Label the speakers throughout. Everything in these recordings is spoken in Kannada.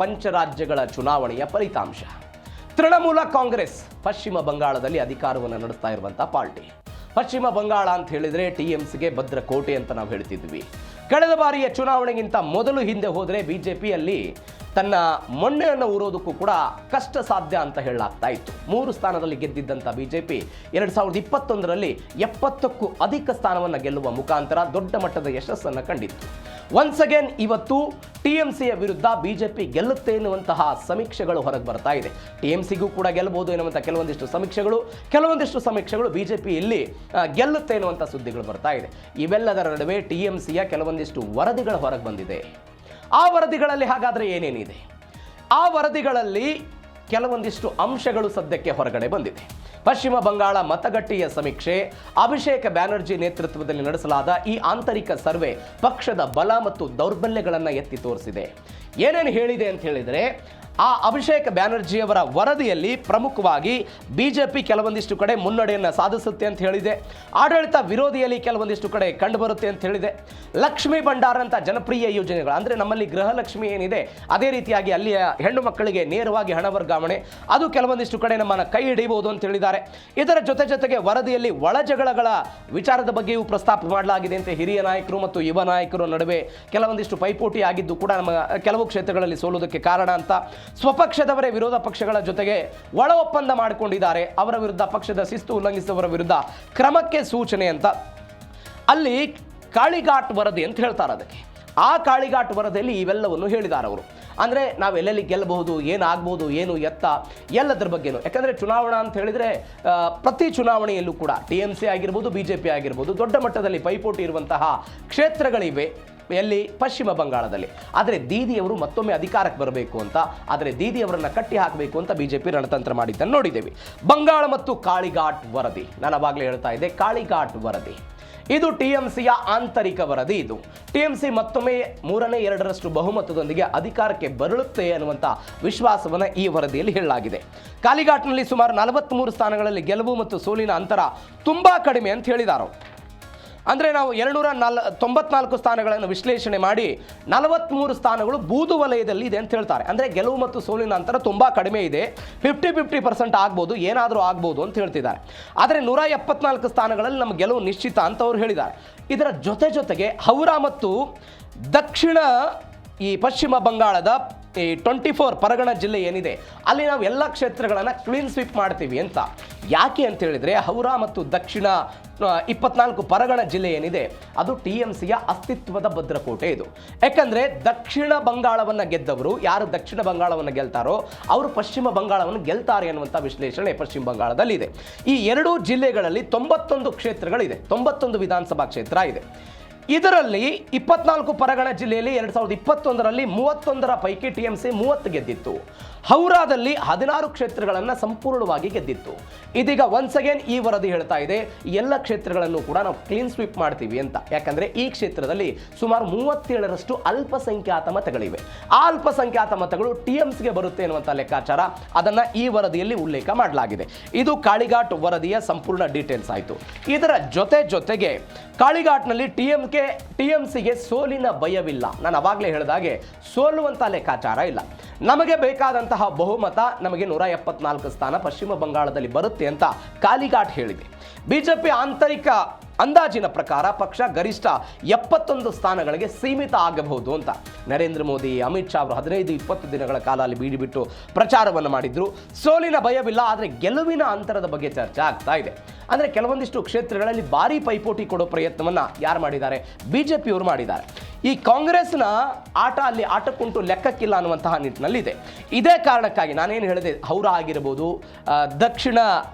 Speaker 1: ಪಂಚರಾಜ್ಯಗಳ ಚುನಾವಣೆಯ ಫಲಿತಾಂಶ. ತೃಣಮೂಲ ಕಾಂಗ್ರೆಸ್ ಪಶ್ಚಿಮ ಬಂಗಾಳದಲ್ಲಿ ಅಧಿಕಾರವನ್ನು ನಡೆಸ್ತಾ ಇರುವಂತಹ ಪಾರ್ಟಿ. ಪಶ್ಚಿಮ ಬಂಗಾಳ ಅಂತ ಹೇಳಿದ್ರೆ ಟಿಎಂಸಿಗೆ ಭದ್ರಕೋಟೆ ಅಂತ ನಾವು ಹೇಳ್ತಿದ್ವಿ. ಕಳೆದ ಬಾರಿಯ ಚುನಾವಣೆಗಿಂತ ಮೊದಲು ಹಿಂದೆ ಹೋದರೆ ಬಿಜೆಪಿಯಲ್ಲಿ ತನ್ನ ಮೊನ್ನೆಯನ್ನು ಊರೋದಕ್ಕೂ ಕೂಡ ಕಷ್ಟ ಸಾಧ್ಯ ಅಂತ ಹೇಳಲಾಗ್ತಾ ಇತ್ತು. 3 ಸ್ಥಾನದಲ್ಲಿ ಗೆದ್ದಿದ್ದಂಥ ಬಿಜೆಪಿ 2021ರಲ್ಲಿ 70ಕ್ಕೂ ಅಧಿಕ ಸ್ಥಾನವನ್ನು ಗೆಲ್ಲುವ ಮುಖಾಂತರ ದೊಡ್ಡ ಮಟ್ಟದ ಯಶಸ್ಸನ್ನು ಕಂಡಿತ್ತು. ಒನ್ಸ್ ಅಗೇನ್ ಇವತ್ತು ಟಿಎಂಸಿಯ ವಿರುದ್ಧ ಬಿಜೆಪಿ ಗೆಲ್ಲುತ್ತೆ ಎನ್ನುವಂತಹ ಸಮೀಕ್ಷೆಗಳು ಹೊರಗೆ ಬರ್ತಾ ಇದೆ. ಟಿಎಂಸಿಗೂ ಕೂಡ ಗೆಲ್ಲಬಹುದು ಎನ್ನುವಂಥ ಕೆಲವೊಂದಿಷ್ಟು ಸಮೀಕ್ಷೆಗಳು ಬಿಜೆಪಿಯಲ್ಲಿ ಗೆಲ್ಲುತ್ತೆ ಎನ್ನುವಂಥ ಸುದ್ದಿಗಳು ಬರ್ತಾ ಇದೆ. ಇವೆಲ್ಲದರ ನಡುವೆ ಟಿಎಂಸಿಯ ಕೆಲವೊಂದಿಷ್ಟು ವರದಿಗಳು ಹೊರಗೆ ಬಂದಿದೆ. ಆ ವರದಿಗಳಲ್ಲಿ ಹಾಗಾದರೆ ಏನೇನಿದೆ? ಆ ವರದಿಗಳಲ್ಲಿ ಕೆಲವೊಂದಿಷ್ಟು ಅಂಶಗಳು ಸದ್ಯಕ್ಕೆ ಹೊರಗಡೆ ಬಂದಿದೆ. ಪಶ್ಚಿಮ ಬಂಗಾಳ ಮತಗಟ್ಟೆಯ ಸಮೀಕ್ಷೆ, ಅಭಿಷೇಕ್ ಬ್ಯಾನರ್ಜಿ ನೇತೃತ್ವದಲ್ಲಿ ನಡೆಸಲಾದ ಈ ಆಂತರಿಕ ಸರ್ವೆ ಪಕ್ಷದ ಬಲ ಮತ್ತು ದೌರ್ಬಲ್ಯಗಳನ್ನು ಎತ್ತಿ ತೋರಿಸಿದೆ. ಏನೇನು ಹೇಳಿದೆ ಅಂತ ಹೇಳಿದರೆ, ಆ ಅಭಿಷೇಕ್ ಬ್ಯಾನರ್ಜಿಯವರ ವರದಿಯಲ್ಲಿ ಪ್ರಮುಖವಾಗಿ ಬಿಜೆಪಿ ಕೆಲವೊಂದಿಷ್ಟು ಕಡೆ ಮುನ್ನಡೆಯನ್ನು ಸಾಧಿಸುತ್ತೆ ಅಂತ ಹೇಳಿದೆ. ಆಡಳಿತ ವಿರೋಧಿಯಲ್ಲಿ ಕೆಲವೊಂದಿಷ್ಟು ಕಡೆ ಕಂಡುಬರುತ್ತೆ ಅಂತ ಹೇಳಿದೆ. ಲಕ್ಷ್ಮೀ ಭಂಡಾರ ಅಂತ ಜನಪ್ರಿಯ ಯೋಜನೆಗಳು, ಅಂದರೆ ನಮ್ಮಲ್ಲಿ ಗೃಹಲಕ್ಷ್ಮಿ ಏನಿದೆ ಅದೇ ರೀತಿಯಾಗಿ ಅಲ್ಲಿಯ ಹೆಣ್ಣು ಮಕ್ಕಳಿಗೆ ನೇರವಾಗಿ ಹಣ ವರ್ಗಾವಣೆ, ಅದು ಕೆಲವೊಂದಿಷ್ಟು ಕಡೆ ನಮ್ಮನ್ನು ಕೈ ಹಿಡಿಯಬಹುದು ಅಂತ ಹೇಳಿದ್ದಾರೆ. ಇದರ ಜೊತೆಗೆ ವರದಿಯಲ್ಲಿ ಒಳಜಗಳಗಳ ವಿಚಾರದ ಬಗ್ಗೆಯೂ ಪ್ರಸ್ತಾಪ ಮಾಡಲಾಗಿದೆ ಅಂತ. ಹಿರಿಯ ನಾಯಕರು ಮತ್ತು ಯುವ ನಾಯಕರ ನಡುವೆ ಕೆಲವೊಂದಿಷ್ಟು ಪೈಪೋಟಿ ಆಗಿದ್ದು ಕೂಡ ನಮ್ಮ ಕೆಲವು ಕ್ಷೇತ್ರಗಳಲ್ಲಿ ಸೋಲುವುದಕ್ಕೆ ಕಾರಣ ಅಂತ. ಸ್ವಪಕ್ಷದವರೇ ವಿರೋಧ ಪಕ್ಷಗಳ ಜೊತೆಗೆ ಒಳ ಒಪ್ಪಂದ ಮಾಡಿಕೊಂಡಿದ್ದಾರೆ, ಅವರ ವಿರುದ್ಧ ಪಕ್ಷದ ಶಿಸ್ತು ಉಲ್ಲಂಘಿಸುವವರ ವಿರುದ್ಧ ಕ್ರಮಕ್ಕೆ ಸೂಚನೆ ಅಂತ ಅಲ್ಲಿ ಕಾಳಿಘಾಟ್ ವರದಿ ಅಂತ ಹೇಳ್ತಾರೆ. ಅದಕ್ಕೆ ಆ ಕಾಳಿಘಾಟ್ ವರದಿಯಲ್ಲಿ ಇವೆಲ್ಲವನ್ನು ಹೇಳಿದ್ದಾರೆ ಅವರು. ಅಂದರೆ ನಾವು ಎಲ್ಲೆಲ್ಲಿ ಗೆಲ್ಲಬಹುದು, ಏನಾಗ್ಬೋದು, ಏನು ಎತ್ತ, ಎಲ್ಲದರ ಬಗ್ಗೆನೂ. ಯಾಕಂದರೆ ಚುನಾವಣಾ ಅಂತ ಹೇಳಿದರೆ ಪ್ರತಿ ಚುನಾವಣೆಯಲ್ಲೂ ಕೂಡ ಟಿಎಂಸಿ ಆಗಿರ್ಬೋದು, ಬಿಜೆಪಿ ಆಗಿರ್ಬೋದು, ದೊಡ್ಡ ಮಟ್ಟದಲ್ಲಿ ಪೈಪೋಟಿ ಇರುವಂತಹ ಕ್ಷೇತ್ರಗಳಿವೆ. ಎಲ್ಲಿ? ಪಶ್ಚಿಮ ಬಂಗಾಳದಲ್ಲಿ. ಆದರೆ ದೀದಿಯವರು ಮತ್ತೊಮ್ಮೆ ಅಧಿಕಾರಕ್ಕೆ ಬರಬೇಕು ಅಂತ, ಆದರೆ ದೀದಿಯವರನ್ನು ಕಟ್ಟಿ ಹಾಕಬೇಕು ಅಂತ ಬಿಜೆಪಿ ರಣತಂತ್ರ ಮಾಡಿದ್ದನ್ನು ನೋಡಿದ್ದೇವೆ. ಬಂಗಾಳ ಮತ್ತು ಕಾಳಿಘಾಟ್ ವರದಿ, ನಾನು ಅವಾಗಲೇ ಹೇಳ್ತಾ ಇದ್ದೆ, ಕಾಳಿಘಾಟ್ ವರದಿ ಇದು ಟಿಎಂಸಿಯ ಆಂತರಿಕ ವರದಿ. ಇದು ಟಿಎಂಸಿ ಮತ್ತೊಮ್ಮೆ 3/2 ಬಹುಮತದೊಂದಿಗೆ ಅಧಿಕಾರಕ್ಕೆ ಬರಳುತ್ತೆ ಅನ್ನುವಂಥ ವಿಶ್ವಾಸವನ್ನು ಈ ವರದಿಯಲ್ಲಿ ಹೇಳಲಾಗಿದೆ. ಕಾಳಿಘಾಟ್ನಲ್ಲಿ ಸುಮಾರು 43 ಸ್ಥಾನಗಳಲ್ಲಿ ಗೆಲುವು ಮತ್ತು ಸೋಲಿನ ಅಂತರ ತುಂಬ ಕಡಿಮೆ ಅಂತ ಹೇಳಿದ್ದಾರೆ. ಅಂದರೆ ನಾವು 294 ಸ್ಥಾನಗಳನ್ನು ವಿಶ್ಲೇಷಣೆ ಮಾಡಿ 43 ಸ್ಥಾನಗಳು ಬೂದು ವಲಯದಲ್ಲಿ ಇದೆ ಅಂತ ಹೇಳ್ತಾರೆ. ಅಂದರೆ ಗೆಲುವು ಮತ್ತು ಸೋಲಿನ ಅಂತರ ತುಂಬ ಕಡಿಮೆ ಇದೆ, 50% ಆಗ್ಬೋದು, ಏನಾದರೂ ಆಗ್ಬೋದು ಅಂತ ಹೇಳ್ತಿದ್ದಾರೆ. ಆದರೆ 174 ಸ್ಥಾನಗಳಲ್ಲಿ ನಮ್ಮ ಗೆಲುವು ನಿಶ್ಚಿತ ಅಂತ ಅವರು ಹೇಳಿದ್ದಾರೆ. ಇದರ ಜೊತೆಗೆ ಹೌರಾ ಮತ್ತು ದಕ್ಷಿಣ ಈ ಪಶ್ಚಿಮ ಬಂಗಾಳದ ಈ 24 ಪರಗಣ ಜಿಲ್ಲೆ ಏನಿದೆ ಅಲ್ಲಿ ನಾವು ಎಲ್ಲ ಕ್ಷೇತ್ರಗಳನ್ನು ಕ್ಲೀನ್ ಸ್ವೀಪ್ ಮಾಡ್ತೀವಿ ಅಂತ. ಯಾಕೆ ಅಂತ ಹೇಳಿದರೆ, ಹೌರಾ ಮತ್ತು ದಕ್ಷಿಣ 24 ಪರಗಣ ಜಿಲ್ಲೆ ಏನಿದೆ ಅದು ಟಿಎಂಸಿಯ ಅಸ್ತಿತ್ವದ ಭದ್ರಕೋಟೆ. ಇದು ಯಾಕಂದರೆ ದಕ್ಷಿಣ ಬಂಗಾಳವನ್ನು ಗೆದ್ದವರು, ಯಾರು ದಕ್ಷಿಣ ಬಂಗಾಳವನ್ನು ಗೆಲ್ತಾರೋ ಅವರು ಪಶ್ಚಿಮ ಬಂಗಾಳವನ್ನು ಗೆಲ್ತಾರೆ ಅನ್ನುವಂಥ ವಿಶ್ಲೇಷಣೆ ಪಶ್ಚಿಮ ಬಂಗಾಳದಲ್ಲಿದೆ. ಈ 2 ಜಿಲ್ಲೆಗಳಲ್ಲಿ 91 ಕ್ಷೇತ್ರಗಳಿದೆ, 91 ವಿಧಾನಸಭಾ ಕ್ಷೇತ್ರ ಇದೆ. ಇದರಲ್ಲಿ 24 ಪರಗಣ ಜಿಲ್ಲೆಯಲ್ಲಿ 2021ರಲ್ಲಿ 31ರ ಪೈಕಿ ಟಿಎಂಸಿ 30 ಗೆದ್ದಿತ್ತು. ಹೌರಾದಲ್ಲಿ 16 ಕ್ಷೇತ್ರಗಳನ್ನು ಸಂಪೂರ್ಣವಾಗಿ ಗೆದ್ದಿತ್ತು. ಇದೀಗ ಒನ್ಸ್ ಅಗೇನ್ ಈ ವರದಿ ಹೇಳ್ತಾ ಇದೆ, ಎಲ್ಲ ಕ್ಷೇತ್ರಗಳನ್ನು ಕೂಡ ನಾವು ಕ್ಲೀನ್ ಸ್ವೀಪ್ ಮಾಡ್ತೀವಿ ಅಂತ. ಯಾಕಂದರೆ ಈ ಕ್ಷೇತ್ರದಲ್ಲಿ ಸುಮಾರು 37ರಷ್ಟು ಅಲ್ಪಸಂಖ್ಯಾತ ಮತಗಳಿವೆ. ಆ ಅಲ್ಪಸಂಖ್ಯಾತ ಮತಗಳು ಟಿಎಂಸಿಗೆ ಬರುತ್ತೆ ಅನ್ನುವಂಥ ಲೆಕ್ಕಾಚಾರ, ಅದನ್ನು ಈ ವರದಿಯಲ್ಲಿ ಉಲ್ಲೇಖ ಮಾಡಲಾಗಿದೆ. ಇದು ಕಾಳಿಘಾಟ್ ವರದಿಯ ಸಂಪೂರ್ಣ ಡೀಟೇಲ್ಸ್ ಆಯಿತು. ಇದರ ಜೊತೆಗೆ ಕಾಳಿಘಾಟ್ನಲ್ಲಿ ಟಿಎಂಸಿಗೆ ಸೋಲಿನ ಭಯವಿಲ್ಲ. ನಾನು ಅವಾಗಲೇ ಹೇಳಿದಾಗೆ ಸೋಲುವಂಥ ಲೆಕ್ಕಾಚಾರ ಇಲ್ಲ. ನಮಗೆ ಬೇಕಾದಂತಹ ಬಹುಮತ, ನಮಗೆ 174 ಸ್ಥಾನ ಪಶ್ಚಿಮ ಬಂಗಾಳದಲ್ಲಿ ಬರುತ್ತೆ ಅಂತ ಕಾಳಿಘಾಟ್ ಹೇಳಿದೆ. ಬಿಜೆಪಿ ಆಂತರಿಕ ಅಂದಾಜಿನ ಪ್ರಕಾರ ಪಕ್ಷ ಗರಿಷ್ಠ 71 ಸ್ಥಾನಗಳಿಗೆ ಸೀಮಿತ ಆಗಬಹುದು ಅಂತ. ನರೇಂದ್ರ ಮೋದಿ, ಅಮಿತ್ ಶಾ ಅವರು 15-20 ದಿನಗಳ ಕಾಲ ಅಲ್ಲಿ ಬೀಡಿಬಿಟ್ಟು ಪ್ರಚಾರವನ್ನು ಮಾಡಿದ್ರು. ಸೋಲಿನ ಭಯವಿಲ್ಲ, ಆದರೆ ಗೆಲುವಿನ ಅಂತರದ ಬಗ್ಗೆ ಚರ್ಚೆ ಆಗ್ತಾ ಇದೆ. ಅಂದರೆ ಕೆಲವೊಂದಿಷ್ಟು ಕ್ಷೇತ್ರಗಳಲ್ಲಿ ಭಾರಿ ಪೈಪೋಟಿ ಕೊಡೋ ಪ್ರಯತ್ನವನ್ನು ಯಾರು ಮಾಡಿದ್ದಾರೆ? ಬಿಜೆಪಿಯವರು ಮಾಡಿದ್ದಾರೆ. ಈ ಕಾಂಗ್ರೆಸ್ನ ಆಟ ಅಲ್ಲಿ ಆಟಕ್ಕುಂಟು ಲೆಕ್ಕಕ್ಕಿಲ್ಲ ಅನ್ನುವಂತಹ ನಿಟ್ಟಿನಲ್ಲಿದೆ. ಇದೇ ಕಾರಣಕ್ಕಾಗಿ ನಾನೇನು ಹೇಳಿದೆ, ಹೌರಾ ಆಗಿರ್ಬೋದು, ದಕ್ಷಿಣ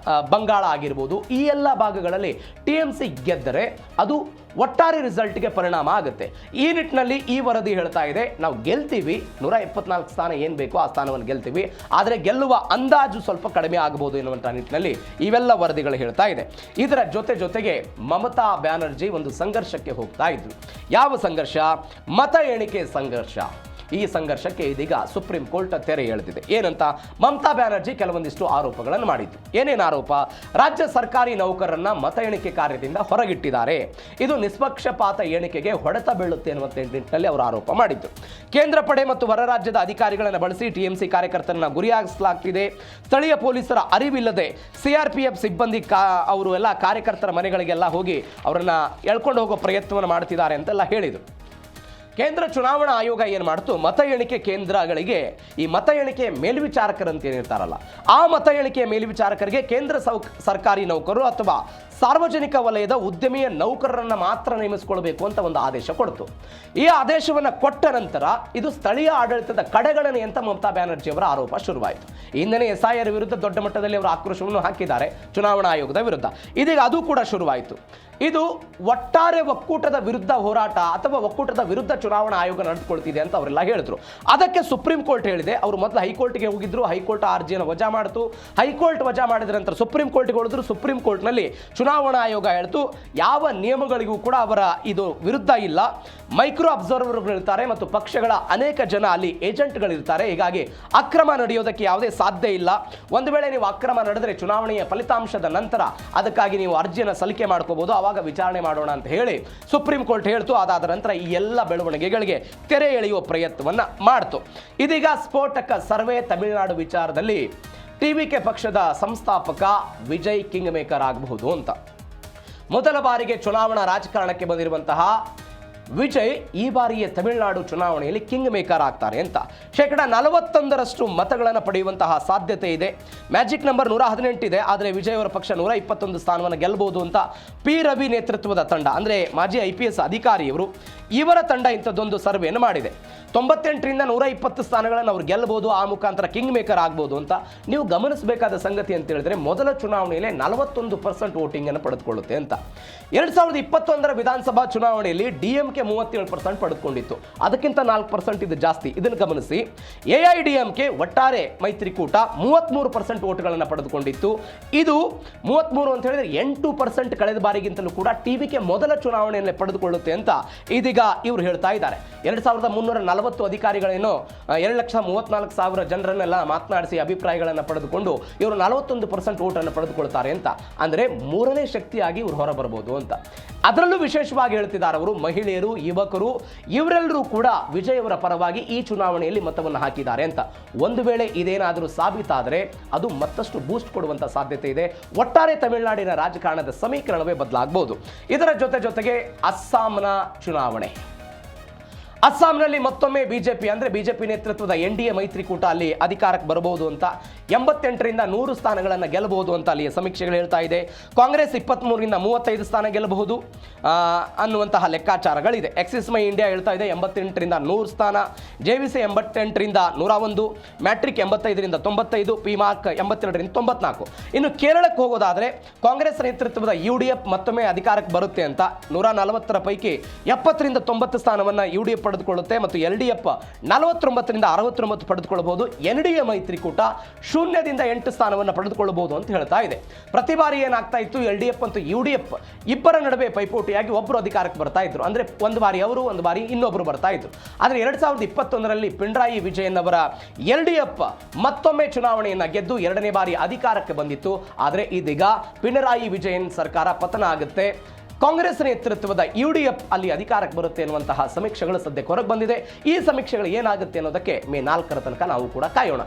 Speaker 1: ಬಂಗಾಳ ಆಗಿರ್ಬೋದು, ಈ ಎಲ್ಲ ಭಾಗಗಳಲ್ಲಿ ಟಿಎಂಸಿ ಗೆದ್ದರೆ ಅದು ಒಟ್ಟಾರೆ ರಿಸಲ್ಟ್ಗೆ ಪರಿಣಾಮ ಆಗುತ್ತೆ. ಈ ನಿಟ್ಟಿನಲ್ಲಿ ಈ ವರದಿ ಹೇಳ್ತಾ ಇದೆ, ನಾವು ಗೆಲ್ತೀವಿ, 174 ಸ್ಥಾನ ಏನು ಬೇಕೋ ಆ ಸ್ಥಾನವನ್ನು ಗೆಲ್ತೀವಿ, ಆದರೆ ಗೆಲ್ಲುವ ಅಂದಾಜು ಸ್ವಲ್ಪ ಕಡಿಮೆ ಆಗಬಹುದು ಎನ್ನುವಂಥ ನಿಟ್ಟಿನಲ್ಲಿ ಇವೆಲ್ಲ ವರದಿಗಳು ಹೇಳ್ತಾ ಇದೆ. ಇದರ ಜೊತೆಗೆ ಮಮತಾ ಬ್ಯಾನರ್ಜಿ ಒಂದು ಸಂಘರ್ಷಕ್ಕೆ ಹೋಗ್ತಾ ಇದ್ರು. ಯಾವ ಸಂಘರ್ಷ? ಮತ ಎಣಿಕೆ ಸಂಘರ್ಷ. ಈ ಸಂಘರ್ಷಕ್ಕೆ ಇದೀಗ ಸುಪ್ರೀಂ ಕೋರ್ಟ್ ತೆರೆ ಎಳೆದಿದೆ. ಏನಂತ? ಮಮತಾ ಬ್ಯಾನರ್ಜಿ ಕೆಲವೊಂದಿಷ್ಟು ಆರೋಪಗಳನ್ನು ಮಾಡಿದ್ದು. ಏನೇನು ಆರೋಪ? ರಾಜ್ಯ ಸರ್ಕಾರಿ ನೌಕರರನ್ನ ಮತ ಎಣಿಕೆ ಕಾರ್ಯದಿಂದ ಹೊರಗಿಟ್ಟಿದ್ದಾರೆ, ಇದು ನಿಷ್ಪಕ್ಷಪಾತ ಎಣಿಕೆಗೆ ಹೊಡೆತ ಬೀಳುತ್ತೆ ಎನ್ನುವ ನಿಟ್ಟಿನಲ್ಲಿ ಅವರು ಆರೋಪ ಮಾಡಿದ್ದು. ಕೇಂದ್ರ ಪಡೆ ಮತ್ತು ಹೊರ ರಾಜ್ಯದ ಅಧಿಕಾರಿಗಳನ್ನು ಬಳಸಿ ಟಿಎಂಸಿ ಕಾರ್ಯಕರ್ತರನ್ನ ಗುರಿಯಾಗಿಸಲಾಗ್ತಿದೆ. ಸ್ಥಳೀಯ ಪೊಲೀಸರ ಅರಿವಿಲ್ಲದೆ ಸಿಆರ್ಪಿಎಫ್ ಸಿಬ್ಬಂದಿ ಅವರು ಎಲ್ಲ ಕಾರ್ಯಕರ್ತರ ಮನೆಗಳಿಗೆಲ್ಲ ಹೋಗಿ ಅವರನ್ನ ಎಳ್ಕೊಂಡು ಹೋಗೋ ಪ್ರಯತ್ನವನ್ನು ಮಾಡ್ತಿದ್ದಾರೆ ಅಂತೆಲ್ಲ ಹೇಳಿದರು. ಕೇಂದ್ರ ಚುನಾವಣಾ ಆಯೋಗ ಏನು ಮಾಡ್ತು? ಮತ ಎಣಿಕೆ ಕೇಂದ್ರಗಳಿಗೆ ಈ ಮತ ಎಣಿಕೆ ಮೇಲ್ವಿಚಾರಕರಂತ ಏನಿರ್ತಾರಲ್ಲ, ಆ ಮತ ಎಣಿಕೆಯ ಮೇಲ್ವಿಚಾರಕರಿಗೆ ಕೇಂದ್ರ ಸರ್ಕಾರಿ ನೌಕರರು ಅಥವಾ ಸಾರ್ವಜನಿಕ ವಲಯದ ಉದ್ಯಮಿಯ ನೌಕರರನ್ನು ಮಾತ್ರ ನೇಮಿಸಿಕೊಳ್ಬೇಕು ಅಂತ ಒಂದು ಆದೇಶ ಕೊಡ್ತು. ಈ ಆದೇಶವನ್ನು ಕೊಟ್ಟ ನಂತರ ಇದು ಸ್ಥಳೀಯ ಆಡಳಿತದ ಕಡೆಗಣನೆ ಅಂತ ಮಮತಾ ಬ್ಯಾನರ್ಜಿ ಅವರ ಆರೋಪ ಶುರುವಾಯಿತು. ಇಂದನೇ SIR ವಿರುದ್ಧ ದೊಡ್ಡ ಮಟ್ಟದಲ್ಲಿ ಅವರು ಆಕ್ರೋಶವನ್ನು ಹಾಕಿದ್ದಾರೆ ಚುನಾವಣಾ ಆಯೋಗದ ವಿರುದ್ಧ. ಇದೀಗ ಅದು ಕೂಡ ಶುರುವಾಯಿತು. ಇದು ಒಟ್ಟಾರೆ ಒಕ್ಕೂಟದ ವಿರುದ್ಧ ಹೋರಾಟ ಅಥವಾ ಒಕ್ಕೂಟದ ವಿರುದ್ಧ ಚುನಾವಣಾ ಆಯೋಗ ನಡೆದುಕೊಳ್ತಿದೆ ಅಂತ ಅವರೆಲ್ಲ ಹೇಳಿದ್ರು. ಅದಕ್ಕೆ ಸುಪ್ರೀಂ ಕೋರ್ಟ್ ಹೇಳಿದೆ. ಅವರು ಮೊದಲು ಹೈಕೋರ್ಟ್ಗೆ ಹೋಗಿದ್ರು, ಹೈಕೋರ್ಟ್ ಅರ್ಜಿಯನ್ನು ವಜಾ ಮಾಡಿತು. ಹೈಕೋರ್ಟ್ ವಜಾ ಮಾಡಿದ ನಂತರ ಸುಪ್ರೀಂ ಕೋರ್ಟ್ಗೆ ಹೋಳಿದ್ರು. ಸುಪ್ರೀಂ ಕೋರ್ಟ್ನಲ್ಲಿ ಚುನಾವಣಾ ಆಯೋಗ ಹೇಳ್ತು ಯಾವ ನಿಯಮಗಳಿಗೂ ಕೂಡ ಅವರ ಇದು ವಿರುದ್ಧ ಇಲ್ಲ. ಮೈಕ್ರೋ ಅಬ್ಸರ್ವರ್ಗಳಿರ್ತಾರೆ ಮತ್ತು ಪಕ್ಷಗಳ ಅನೇಕ ಜನ ಅಲ್ಲಿ ಏಜೆಂಟ್ಗಳಿರ್ತಾರೆ, ಹೀಗಾಗಿ ಅಕ್ರಮ ನಡೆಯೋದಕ್ಕೆ ಯಾವುದೇ ಸಾಧ್ಯ ಇಲ್ಲ. ಒಂದು ವೇಳೆ ನೀವು ಅಕ್ರಮ ನಡೆದರೆ ಚುನಾವಣೆಯ ಫಲಿತಾಂಶದ ನಂತರ ಅದಕ್ಕಾಗಿ ನೀವು ಅರ್ಜಿಯನ್ನು ಸಲ್ಲಿಕೆ ಮಾಡ್ಕೋಬಹುದು, ಆವಾಗ ವಿಚಾರಣೆ ಮಾಡೋಣ ಅಂತ ಹೇಳಿ ಸುಪ್ರೀಂ ಕೋರ್ಟ್ ಹೇಳ್ತು. ಅದಾದ ನಂತರ ಈ ಎಲ್ಲ ಬೆಳವಣಿಗೆಗಳಿಗೆ ತೆರೆ ಎಳೆಯುವ ಪ್ರಯತ್ನವನ್ನ ಮಾಡ್ತು. ಇದೀಗ ಸ್ಫೋಟಕ ಸರ್ವೆ ತಮಿಳುನಾಡು ವಿಚಾರದಲ್ಲಿ ಟಿವಿಕೆ ಪಕ್ಷದ ಸಂಸ್ಥಾಪಕ ವಿಜಯ್ ಕಿಂಗ್ ಮೇಕರ್ ಆಗಬಹುದು ಅಂತ. ಮೊದಲ ಬಾರಿಗೆ ಚುನಾವಣಾ ರಾಜಕಾರಣಕ್ಕೆ ಬಂದಿರುವಂತಹ ವಿಜಯ್ ಈ ಬಾರಿಯ ತಮಿಳುನಾಡು ಚುನಾವಣೆಯಲ್ಲಿ ಕಿಂಗ್ ಮೇಕರ್ ಆಗ್ತಾರೆ ಅಂತ. 41% ಮತಗಳನ್ನು ಪಡೆಯುವಂತಹ ಸಾಧ್ಯತೆ ಇದೆ. ಮ್ಯಾಜಿಕ್ ನಂಬರ್ 118 ಇದೆ. ಆದರೆ ವಿಜಯ್ ಅವರ ಪಕ್ಷ 121 ಸ್ಥಾನವನ್ನು ಗೆಲ್ಲಬಹುದು ಅಂತ ಪಿ ರವಿ ನೇತೃತ್ವದ ತಂಡ, ಅಂದರೆ ಮಾಜಿ IPS ಅಧಿಕಾರಿಯವರು, ಇವರ ತಂಡ ಇಂಥದ್ದೊಂದು ಸರ್ವೆಯನ್ನು ಮಾಡಿದೆ. 98ರಿಂದ 120 ಸ್ಥಾನಗಳನ್ನು ಅವ್ರು ಗೆಲ್ಲಬಹುದು, ಆ ಮುಖಾಂತರ ಕಿಂಗ್ ಮೇಕರ್ ಆಗ್ಬೋದು ಅಂತ. ನೀವು ಗಮನಿಸಬೇಕಾದ ಸಂಗತಿ ಅಂತ ಹೇಳಿದ್ರೆ ಮೊದಲ ಚುನಾವಣೆಯಲ್ಲಿ 41% ವೋಟಿಂಗ್ ಅನ್ನು ಪಡೆದುಕೊಳ್ಳುತ್ತೆ ಅಂತ. 2021ರ ವಿಧಾನಸಭಾ ಚುನಾವಣೆಯಲ್ಲಿ DMK 37% ಪಡೆದುಕೊಂಡಿತ್ತು, ಅದಕ್ಕಿಂತ 4% ಇದು ಜಾಸ್ತಿ. ಇದನ್ನು ಗಮನಿಸಿ. AIDMK ಒಟ್ಟಾರೆ ಮೈತ್ರಿಕೂಟ 33% ವೋಟ್ಗಳನ್ನು ಪಡೆದುಕೊಂಡಿತ್ತು. ಇದು 33 ಅಂತ ಹೇಳಿದ್ರೆ 8% ಕಳೆದ ಬಾರಿಗಿಂತಲೂ ಕೂಡ TVK ಮೊದಲ ಚುನಾವಣೆಯಲ್ಲೇ ಪಡೆದುಕೊಳ್ಳುತ್ತೆ ಅಂತ ಇದೀಗ ಇವರು ಹೇಳ್ತಾ ಇದ್ದಾರೆ. 2340 ಅಧಿಕಾರಿಗಳೇನೋ 2,34,000 ಜನರನ್ನೆಲ್ಲ ಮಾತನಾಡಿಸಿ ಅಭಿಪ್ರಾಯಗಳನ್ನು ಪಡೆದುಕೊಂಡು ಇವರು 41% ವೋಟನ್ನು ಪಡೆದುಕೊಳ್ತಾರೆ ಅಂತ. ಅಂದರೆ ಮೂರನೇ ಶಕ್ತಿಯಾಗಿ ಇವರು ಹೊರಬರಬಹುದು ಅಂತ. ಅದರಲ್ಲೂ ವಿಶೇಷವಾಗಿ ಹೇಳ್ತಿದ್ದಾರೆ ಅವರು, ಮಹಿಳೆಯರು, ಯುವಕರು ಇವರೆಲ್ಲರೂ ಕೂಡ ವಿಜಯ್ ಅವರ ಪರವಾಗಿ ಈ ಚುನಾವಣೆಯಲ್ಲಿ ಮತವನ್ನು ಹಾಕಿದ್ದಾರೆ ಅಂತ. ಒಂದು ವೇಳೆ ಇದೇನಾದರೂ ಸಾಬೀತಾದರೆ ಅದು ಮತ್ತಷ್ಟು ಬೂಸ್ಟ್ ಕೊಡುವಂತ ಸಾಧ್ಯತೆ ಇದೆ. ಒಟ್ಟಾರೆ ತಮಿಳುನಾಡಿನ ರಾಜಕಾರಣದ ಸಮೀಕರಣವೇ ಬದಲಾಗಬಹುದು. ಇದರ ಜೊತೆಗೆ ಅಸ್ಸಾಂನ ಚುನಾವಣೆ. ಅಸ್ಸಾಂನಲ್ಲಿ ಮತ್ತೊಮ್ಮೆ ಬಿಜೆಪಿ ಅಂದರೆ ಬಿಜೆಪಿ ನೇತೃತ್ವದ NDA ಮೈತ್ರಿಕೂಟ ಅಲ್ಲಿ ಅಧಿಕಾರಕ್ಕೆ ಬರಬಹುದು ಅಂತ. 88ರಿಂದ 100 ಸ್ಥಾನಗಳನ್ನು ಗೆಲ್ಲಬಹುದು ಅಂತ ಅಲ್ಲಿಯ ಸಮೀಕ್ಷೆಗಳು ಹೇಳ್ತಾ ಇದೆ. ಕಾಂಗ್ರೆಸ್ 23ರಿಂದ 35 ಸ್ಥಾನ ಗೆಲ್ಲಬಹುದು ಅನ್ನುವಂತಹ ಲೆಕ್ಕಾಚಾರಗಳಿದೆ. ಎಕ್ಸಿಸ್ ಮೈ ಇಂಡಿಯಾ ಹೇಳ್ತಾ ಇದೆ 88ರಿಂದ 100 ಸ್ಥಾನ, JVC 88ರಿಂದ 101, ಮ್ಯಾಟ್ರಿಕ್ 85ರಿಂದ 95, PMark 82ರಿಂದ 94. ಇನ್ನು ಕೇರಳಕ್ಕೆ ಹೋಗೋದಾದರೆ ಕಾಂಗ್ರೆಸ್ ನೇತೃತ್ವದ UDF ಮತ್ತೊಮ್ಮೆ ಅಧಿಕಾರಕ್ಕೆ ಬರುತ್ತೆ ಅಂತ. 140ರ ಪೈಕಿ 70ರಿಂದ 90 ಸ್ಥಾನವನ್ನು UDF ಪಡೆದುಕೊಳ್ಳುತ್ತೆ ಮತ್ತು LDF 49ರಿಂದ 69 ಪಡೆದುಕೊಳ್ಳಬಹುದು. NDA ಮೈತ್ರಿಕೂಟ 0ದಿಂದ 8 ಸ್ಥಾನವನ್ನು ಪಡೆದುಕೊಳ್ಳಬಹುದು ಅಂತ ಹೇಳ್ತಾ ಇದೆ. ಪ್ರತಿ ಬಾರಿ ಏನಾಗ್ತಾ ಇತ್ತು, LDF ಮತ್ತು UDF ಇಬ್ಬರ ನಡುವೆ ಪೈಪೋಟಿಯಾಗಿ ಒಬ್ಬರು ಅಧಿಕಾರಕ್ಕೆ ಬರ್ತಾ ಇದ್ರು. ಅಂದ್ರೆ ಒಂದು ಬಾರಿ ಅವರು, ಒಂದು ಬಾರಿ ಇನ್ನೊಬ್ಬರು ಬರ್ತಾ ಇದ್ರು. ಆದರೆ 2021ರಲ್ಲಿ ಪಿಣರಾಯಿ ವಿಜಯನ್ ಅವರ LDF ಮತ್ತೊಮ್ಮೆ ಚುನಾವಣೆಯನ್ನ ಗೆದ್ದು 2ನೇ ಬಾರಿ ಅಧಿಕಾರಕ್ಕೆ ಬಂದಿತ್ತು. ಆದರೆ ಇದೀಗ ಪಿಣರಾಯಿ ವಿಜಯನ್ ಸರ್ಕಾರ ಪತನ ಆಗುತ್ತೆ. ಕಾಂಗ್ರೆಸ್ ನೇತೃತ್ವದ UDF ಅಲ್ಲಿ ಅಧಿಕಾರಕ್ಕೆ ಬರುತ್ತೆ ಎನ್ನುವಂತಹ ಸಮೀಕ್ಷೆಗಳು ಸದ್ಯಕ್ಕೆ ಹೊರಗೆ ಬಂದಿದೆ. ಈ ಸಮೀಕ್ಷೆಗಳು ಏನಾಗುತ್ತೆ ಅನ್ನೋದಕ್ಕೆ ಮೇ 4ರ ತನಕ ನಾವು ಕೂಡ ಕಾಯೋಣ.